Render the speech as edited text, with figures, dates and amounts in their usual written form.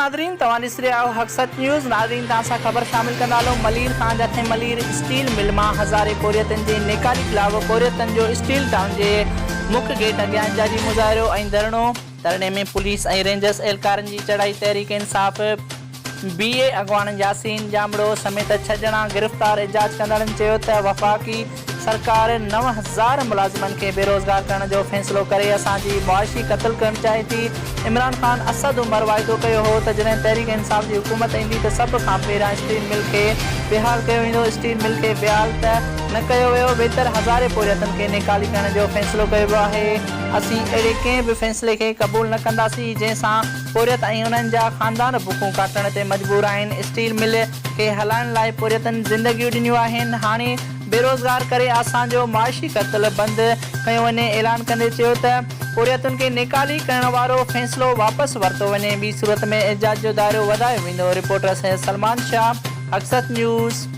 Nadreen तव्हां ॾिसी रहिया आहियो हक़सत न्यूज़। नादरीन तव्हां सां ख़बर शामिल कंदा हलो। मलीर खां जथे मलीर स्टील मिल मां हज़ारे पोरियतनि जे नेकाली खिलाफ़ पोरियतनि जो स्टील टाउन जे मुख्य गेट अॻियां एहतजाजी मुज़ाहिरो ऐं धरणे में पुलिस ऐं रेंजर्स एहलकारनि जी चढ़ाई। तहरीक इंसाफ़ BA अॻवान यासीन जामड़ो समेत 6 ॼणा गिरफ़्तार। एजाज कंदड़नि चयो त वफ़ाक़ी सरकार 9000 मुलाज़िमनि खे बेरोज़गार करण जो फ़ैसिलो करे असांजी मुआशी क़त्ल करणु चाहे थी। इमरान ख़ान असद उमर वाइदो कयो हो त जॾहिं तहरीक इंसाफ़ जी हुकूमत ईंदी त सभ खां पहिरियां स्टील मिल खे बेहाल कयो वेंदो। स्टील मिल खे बेहाल त न कयो वियो, बहितर हज़ारे पोरियतनि खे निकाली करण जो फ़ैसिलो कयो वियो आहे। असीं अहिड़े कंहिं बि फ़ैसिले खे क़बूल न कंदासीं जंहिंसां पोरियत ऐं उन्हनि जा ख़ानदान बुखूं काटण ते मजबूर आहिनि। स्टील मिल खे हलाइण लाइ पोरियतनि ज़िंदगियूं ॾिनियूं आहिनि। हाणे बेरोज़गार करे असांजो मुआशी क़त्ल बंदि कयो वञे। ऐलान कंदे चयो त पोरियतुनि खे निकाली करण वारो फ़ैसिलो वापसि वरितो वञे। ॿी सूरत में एहतजाज जो दाइरो वधायो वेंदो। रिपोर्टर सलमान शाह, हक़सत न्यूज़।